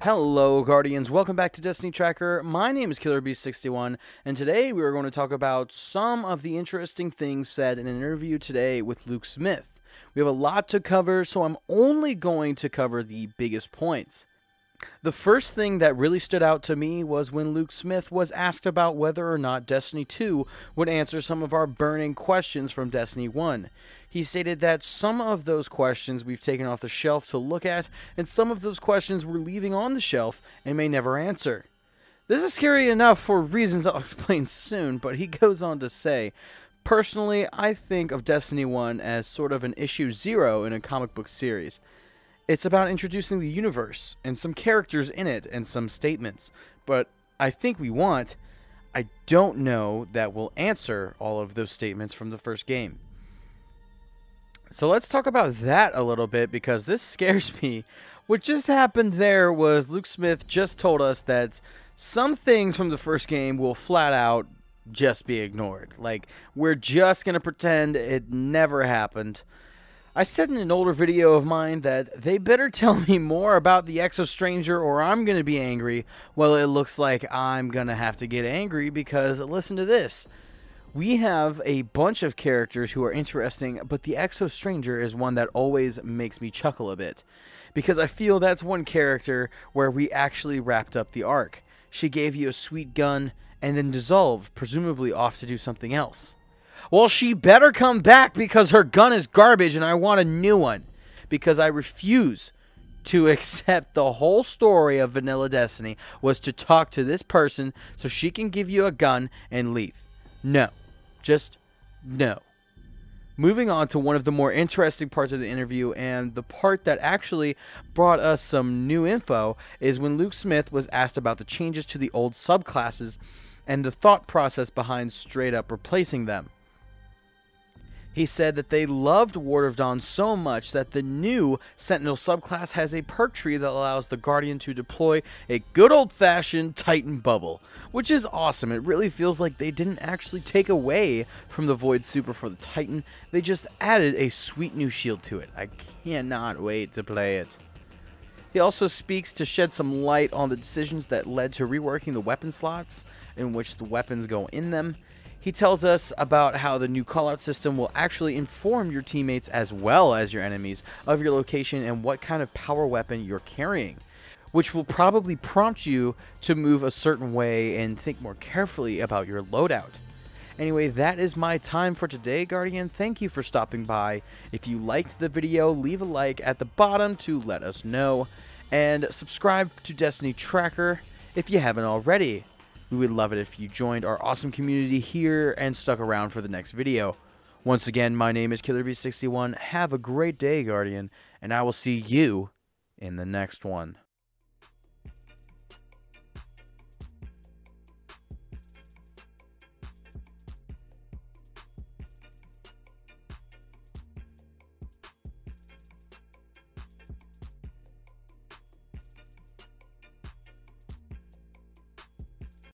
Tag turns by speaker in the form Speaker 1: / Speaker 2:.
Speaker 1: Hello, Guardians. Welcome back to Destiny Tracker. My name is KillerBeast61, and today we are going to talk about some of the interesting things said in an interview today with Luke Smith. We have a lot to cover, so I'm only going to cover the biggest points. The first thing that really stood out to me was when Luke Smith was asked about whether or not Destiny 2 would answer some of our burning questions from Destiny 1. He stated that some of those questions we've taken off the shelf to look at, and some of those questions we're leaving on the shelf and may never answer. This is scary enough for reasons I'll explain soon, but he goes on to say, personally, I think of Destiny 1 as sort of an issue 0 in a comic book series. It's about introducing the universe and some characters in it and some statements, but I don't know that we'll answer all of those statements from the first game. So let's talk about that a little bit because this scares me. What just happened there was Luke Smith just told us that some things from the first game will flat out just be ignored. Like, we're just going to pretend it never happened. I said in an older video of mine that they better tell me more about the Exostranger or I'm going to be angry. Well, it looks like I'm going to have to get angry because listen to this. We have a bunch of characters who are interesting, but the Exostranger is one that always makes me chuckle a bit. Because I feel that's one character where we actually wrapped up the arc. She gave you a sweet gun and then dissolved, presumably off to do something else. Well, she better come back because her gun is garbage and I want a new one. Because I refuse to accept the whole story of Vanilla Destiny was to talk to this person so she can give you a gun and leave. No. Just no. Moving on to one of the more interesting parts of the interview, and the part that actually brought us some new info, is when Luke Smith was asked about the changes to the old subclasses and the thought process behind straight up replacing them. He said that they loved Ward of Dawn so much that the new Sentinel subclass has a perk tree that allows the Guardian to deploy a good old-fashioned Titan bubble, which is awesome. It really feels like they didn't actually take away from the Void Super for the Titan. They just added a sweet new shield to it. I cannot wait to play it. He also speaks to shed some light on the decisions that led to reworking the weapon slots in which the weapons go in them. He tells us about how the new callout system will actually inform your teammates as well as your enemies of your location and what kind of power weapon you're carrying, which will probably prompt you to move a certain way and think more carefully about your loadout. Anyway, that is my time for today, Guardian. Thank you for stopping by. If you liked the video, leave a like at the bottom to let us know, and subscribe to Destiny Tracker if you haven't already. We would love it if you joined our awesome community here and stuck around for the next video. Once again, my name is KillerBeast61. Have a great day, Guardian, and I will see you in the next one.